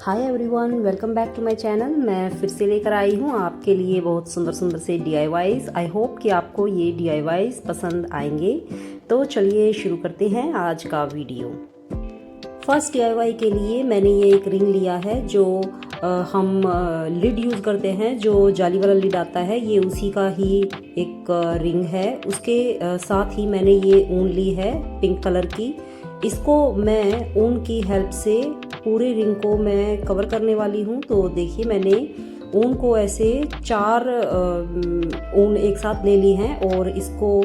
Hi everyone, welcome back to my channel. मैं फिर से लेकर आई हूँ आपके लिए बहुत सुंदर सुंदर से DIYs। आई होप कि आपको ये DIYs पसंद आएंगे। तो चलिए शुरू करते हैं आज का वीडियो। फर्स्ट DIY के लिए मैंने ये एक रिंग लिया है जो हम लिड यूज़ करते हैं, जो जाली वाला लिड आता है, ये उसी का ही एक रिंग है। उसके साथ ही मैंने ये ऊन ली है पिंक कलर की। इसको मैं ऊन की हेल्प से पूरे रिंग को मैं कवर करने वाली हूँ। तो देखिए, मैंने ऊन को ऐसे 4 ऊन एक साथ ले ली हैं और इसको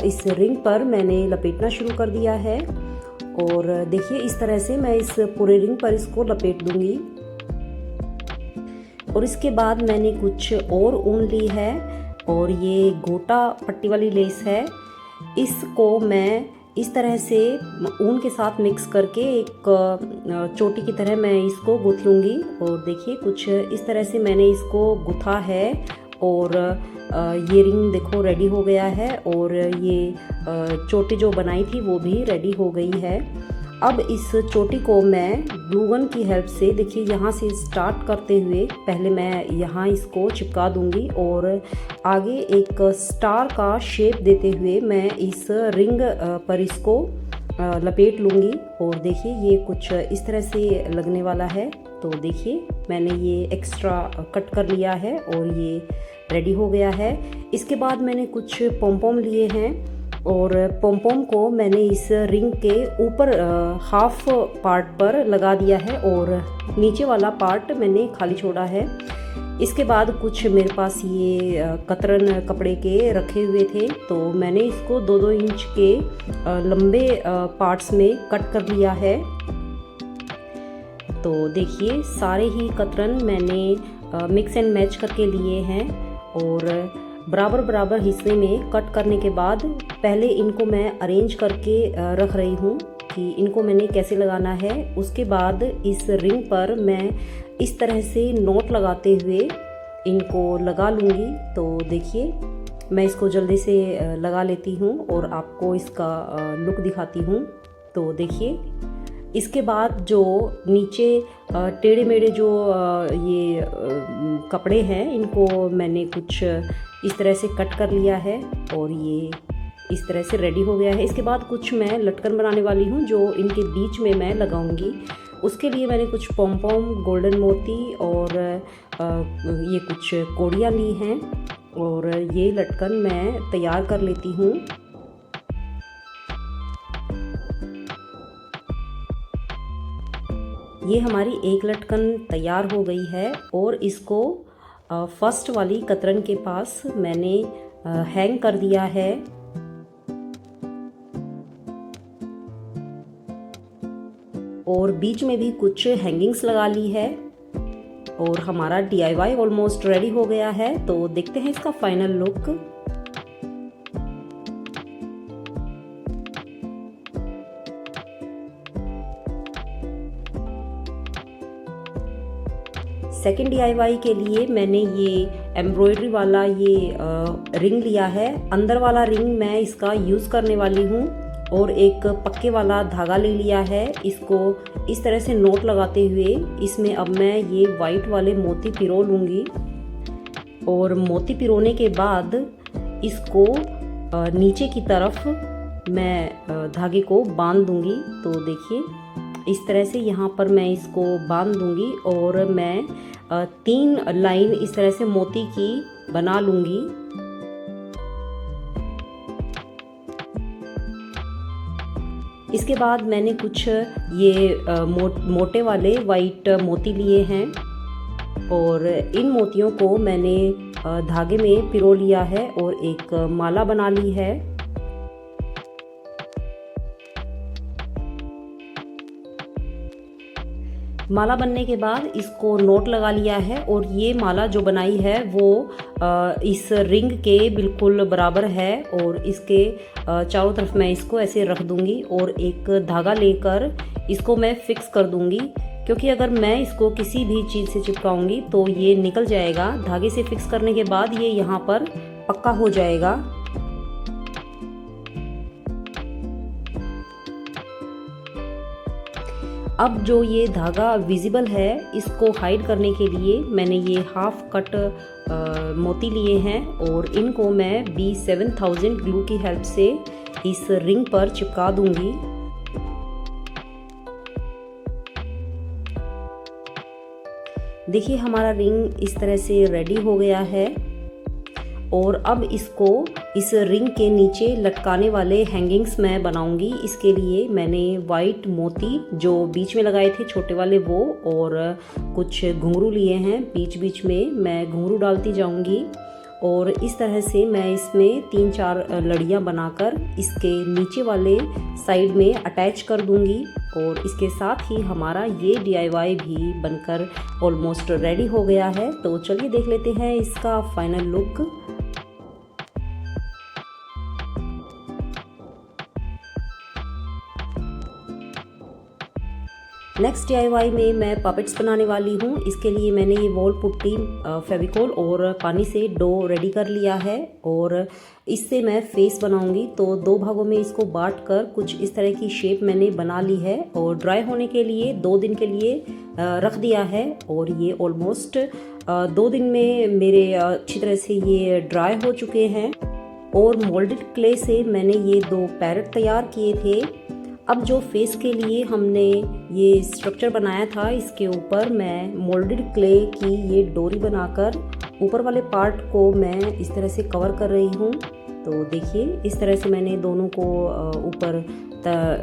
इस रिंग पर मैंने लपेटना शुरू कर दिया है। और देखिए, इस तरह से मैं इस पूरे रिंग पर इसको लपेट दूंगी। और इसके बाद मैंने कुछ और ऊन ली है और ये गोटा पट्टी वाली लेस है। इसको मैं इस तरह से ऊन के साथ मिक्स करके एक चोटी की तरह मैं इसको गूँथ लूँगी। और देखिए, कुछ इस तरह से मैंने इसको गूँथा है और ये रिंग देखो रेडी हो गया है। और ये चोटी जो बनाई थी वो भी रेडी हो गई है। अब इस चोटी को मैं ग्लू गन की हेल्प से, देखिए यहाँ से स्टार्ट करते हुए पहले मैं यहाँ इसको चिपका दूंगी और आगे एक स्टार का शेप देते हुए मैं इस रिंग पर इसको लपेट लूँगी। और देखिए, ये कुछ इस तरह से लगने वाला है। तो देखिए, मैंने ये एक्स्ट्रा कट कर लिया है और ये रेडी हो गया है। इसके बाद मैंने कुछ पॉम लिए हैं और पॉम को मैंने इस रिंग के ऊपर हाफ पार्ट पर लगा दिया है और नीचे वाला पार्ट मैंने खाली छोड़ा है। इसके बाद कुछ मेरे पास ये कतरन कपड़े के रखे हुए थे, तो मैंने इसको 2-2 इंच के लंबे पार्ट्स में कट कर लिया है। तो देखिए, सारे ही कतरन मैंने मिक्स एंड मैच करके लिए हैं और बराबर बराबर हिस्से में कट करने के बाद पहले इनको मैं अरेंज करके रख रही हूँ कि इनको मैंने कैसे लगाना है। उसके बाद इस रिंग पर मैं इस तरह से नॉट लगाते हुए इनको लगा लूँगी। तो देखिए, मैं इसको जल्दी से लगा लेती हूँ और आपको इसका लुक दिखाती हूँ। तो देखिए, इसके बाद जो नीचे टेढ़े मेढ़े जो ये कपड़े हैं, इनको मैंने कुछ इस तरह से कट कर लिया है और ये इस तरह से रेडी हो गया है। इसके बाद कुछ मैं लटकन बनाने वाली हूँ जो इनके बीच में मैं लगाऊंगी। उसके लिए मैंने कुछ पॉम गोल्डन मोती और ये कुछ कोड़ियाँ ली हैं और ये लटकन मैं तैयार कर लेती हूँ। ये हमारी एक लटकन तैयार हो गई है और इसको फर्स्ट वाली कतरन के पास मैंने हैंग कर दिया है। और बीच में भी कुछ हैंगिंग्स लगा ली है और हमारा DIY ऑलमोस्ट रेडी हो गया है। तो देखते हैं इसका फाइनल लुक। सेकेंड DIY के लिए मैंने ये एम्ब्रॉयडरी वाला ये रिंग लिया है। अंदर वाला रिंग मैं इसका यूज़ करने वाली हूँ और एक पक्के वाला धागा ले लिया है। इसको इस तरह से नोट लगाते हुए इसमें अब मैं ये वाइट वाले मोती पिरो लूँगी और मोती पिरोने के बाद इसको नीचे की तरफ मैं धागे को बांध दूँगी। तो देखिए, इस तरह से यहाँ पर मैं इसको बांध दूँगी और मैं 3 लाइन इस तरह से मोती की बना लूँगी। इसके बाद मैंने कुछ ये मोटे वाले वाइट मोती लिए हैं और इन मोतियों को मैंने धागे में पिरो लिया है और एक माला बना ली है। माला बनने के बाद इसको नोट लगा लिया है और ये माला जो बनाई है वो इस रिंग के बिल्कुल बराबर है और इसके चारों तरफ मैं इसको ऐसे रख दूंगी और एक धागा लेकर इसको मैं फिक्स कर दूंगी, क्योंकि अगर मैं इसको किसी भी चीज़ से चिपकाऊंगी तो ये निकल जाएगा। धागे से फिक्स करने के बाद ये यहाँ पर पक्का हो जाएगा। अब जो ये धागा विजिबल है, इसको हाइड करने के लिए मैंने ये हाफ कट मोती लिए हैं और इनको मैं B7000 ग्लू की हेल्प से इस रिंग पर चिपका दूंगी। देखिए हमारा रिंग इस तरह से रेडी हो गया है और अब इसको इस रिंग के नीचे लटकाने वाले हैंगिंग्स मैं बनाऊंगी। इसके लिए मैंने वाइट मोती जो बीच में लगाए थे छोटे वाले वो, और कुछ घुंघरू लिए हैं। बीच बीच में मैं घुंघरू डालती जाऊंगी और इस तरह से मैं इसमें 3-4 लड़ियाँ बनाकर इसके नीचे वाले साइड में अटैच कर दूंगी। और इसके साथ ही हमारा ये DIY भी बनकर ऑलमोस्ट रेडी हो गया है। तो चलिए देख लेते हैं इसका फाइनल लुक। नेक्स्ट DIY में मैं पपेट्स बनाने वाली हूँ। इसके लिए मैंने ये वॉल पुट्टी, फेविकोल और पानी से डो रेडी कर लिया है और इससे मैं फेस बनाऊंगी। तो 2 भागों में इसको बांट कर कुछ इस तरह की शेप मैंने बना ली है और ड्राई होने के लिए 2 दिन के लिए रख दिया है। और ये ऑलमोस्ट 2 दिन में मेरे अच्छी तरह से ये ड्राई हो चुके हैं। और मोल्डेड क्ले से मैंने ये 2 पैरेट तैयार किए थे। अब जो फेस के लिए हमने ये स्ट्रक्चर बनाया था, इसके ऊपर मैं मोल्डेड क्ले की ये डोरी बनाकर ऊपर वाले पार्ट को मैं इस तरह से कवर कर रही हूँ। तो देखिए इस तरह से मैंने दोनों को ऊपर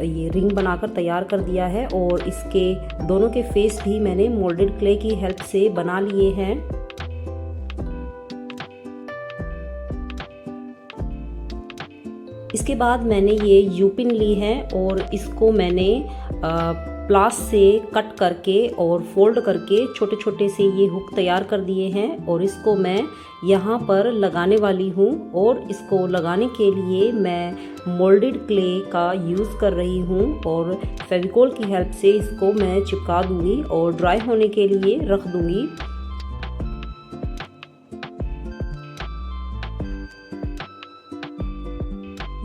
ये रिंग बनाकर तैयार कर दिया है और इसके दोनों के फेस भी मैंने मोल्डेड क्ले की हेल्प से बना लिए हैं। इसके बाद मैंने ये यूपिन ली है और इसको मैंने प्लास से कट करके और फोल्ड करके छोटे छोटे से ये हुक तैयार कर दिए हैं और इसको मैं यहाँ पर लगाने वाली हूँ। और इसको लगाने के लिए मैं मोल्डेड क्ले का यूज़ कर रही हूँ और फेविकोल की हेल्प से इसको मैं चिपका दूँगी और ड्राई होने के लिए रख दूँगी।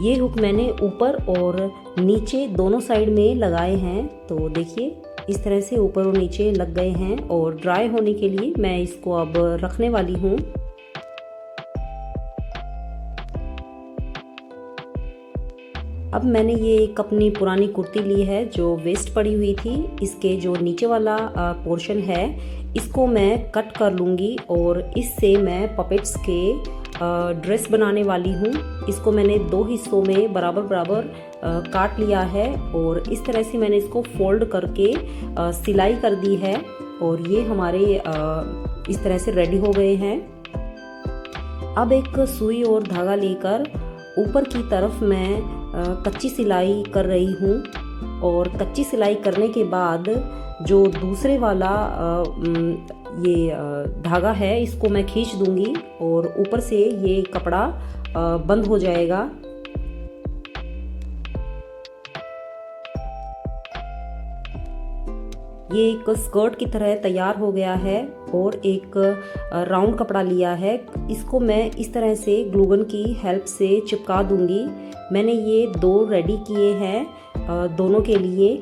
ये हुक मैंने ऊपर और नीचे दोनों साइड में लगाए हैं। तो देखिए इस तरह से ऊपर और नीचे लग गए हैं और ड्राई होने के लिए मैं इसको अब रखने वाली हूँ। अब मैंने ये एक अपनी पुरानी कुर्ती ली है जो वेस्ट पड़ी हुई थी। इसके जो नीचे वाला पोर्शन है इसको मैं कट कर लूँगी और इससे मैं पपेट्स के ड्रेस बनाने वाली हूँ। इसको मैंने 2 हिस्सों में बराबर बराबर काट लिया है और इस तरह से मैंने इसको फोल्ड करके सिलाई कर दी है और ये हमारे इस तरह से रेडी हो गए हैं। अब एक सुई और धागा लेकर ऊपर की तरफ मैं कच्ची सिलाई कर रही हूँ और कच्ची सिलाई करने के बाद जो दूसरे वाला ये धागा है इसको मैं खींच दूंगी और ऊपर से ये कपड़ा बंद हो जाएगा। ये एक स्कर्ट की तरह तैयार हो गया है और एक राउंड कपड़ा लिया है। इसको मैं इस तरह से ग्लूगन की हेल्प से चिपका दूंगी। मैंने ये 2 रेडी किए हैं दोनों के लिए।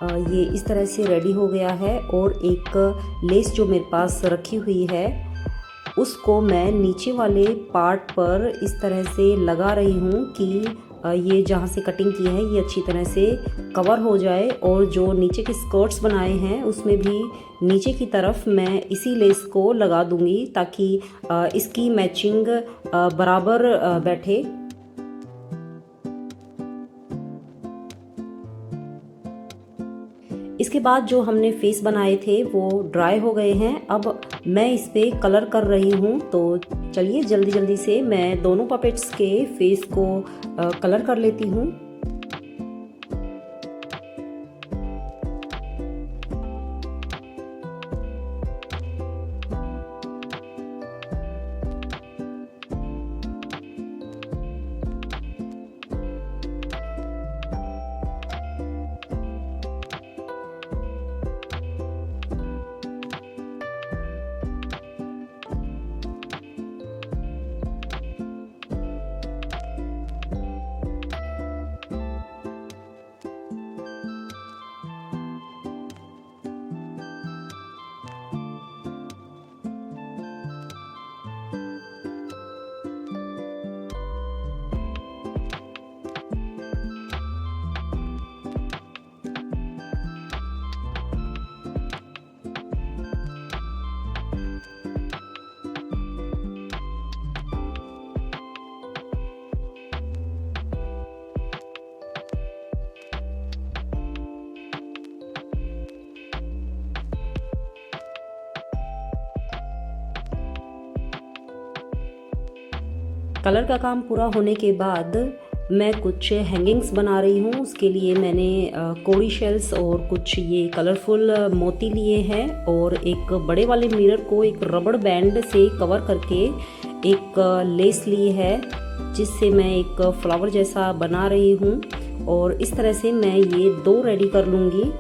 ये इस तरह से रेडी हो गया है और एक लेस जो मेरे पास रखी हुई है उसको मैं नीचे वाले पार्ट पर इस तरह से लगा रही हूँ कि ये जहाँ से कटिंग की है ये अच्छी तरह से कवर हो जाए। और जो नीचे के स्कर्ट्स बनाए हैं उसमें भी नीचे की तरफ मैं इसी लेस को लगा दूँगी ताकि इसकी मैचिंग बराबर बैठे। इसके बाद जो हमने फेस बनाए थे वो ड्राई हो गए हैं। अब मैं इस पे कलर कर रही हूँ। तो चलिए जल्दी जल्दी से मैं दोनों पपेट्स के फेस को कलर कर लेती हूँ। कलर का काम पूरा होने के बाद मैं कुछ हैंगिंग्स बना रही हूँ। उसके लिए मैंने कोड़ी शेल्स और कुछ ये कलरफुल मोती लिए हैं और एक बड़े वाले मिरर को एक रबड़ बैंड से कवर करके एक लेस ली है, जिससे मैं एक फ्लावर जैसा बना रही हूँ। और इस तरह से मैं ये 2 रेडी कर लूँगी।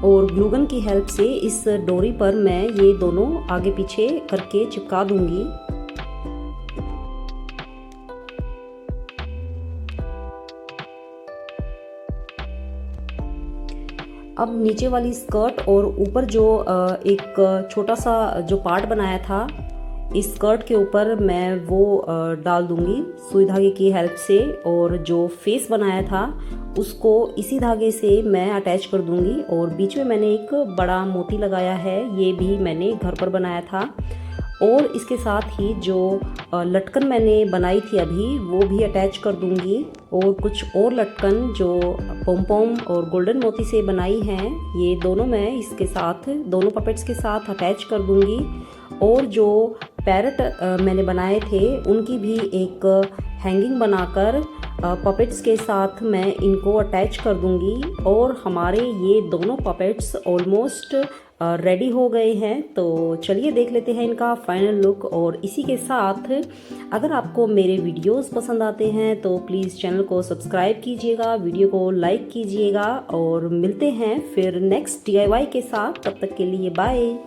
और ग्लूगन की हेल्प से इस डोरी पर मैं ये दोनों आगे पीछे करके चिपका दूंगी। अब नीचे वाली स्कर्ट और ऊपर जो एक छोटा सा जो पार्ट बनाया था, इस स्कर्ट के ऊपर मैं वो डाल दूंगी सुई धागे की हेल्प से। और जो फेस बनाया था उसको इसी धागे से मैं अटैच कर दूंगी। और बीच में मैंने एक बड़ा मोती लगाया है, ये भी मैंने घर पर बनाया था। और इसके साथ ही जो लटकन मैंने बनाई थी अभी, वो भी अटैच कर दूंगी। और कुछ और लटकन जो पोम और गोल्डन मोती से बनाई हैं, ये दोनों मैं इसके साथ दोनों पपेट्स के साथ अटैच कर दूंगी। और जो पैरट मैंने बनाए थे उनकी भी एक हैंगिंग बनाकर पपेट्स के साथ मैं इनको अटैच कर दूंगी। और हमारे ये दोनों पपेट्स ऑलमोस्ट रेडी हो गए हैं। तो चलिए देख लेते हैं इनका फाइनल लुक। और इसी के साथ अगर आपको मेरे वीडियोस पसंद आते हैं तो प्लीज़ चैनल को सब्सक्राइब कीजिएगा, वीडियो को लाइक कीजिएगा। और मिलते हैं फिर नेक्स्ट DIY के साथ, तब तक के लिए बाय।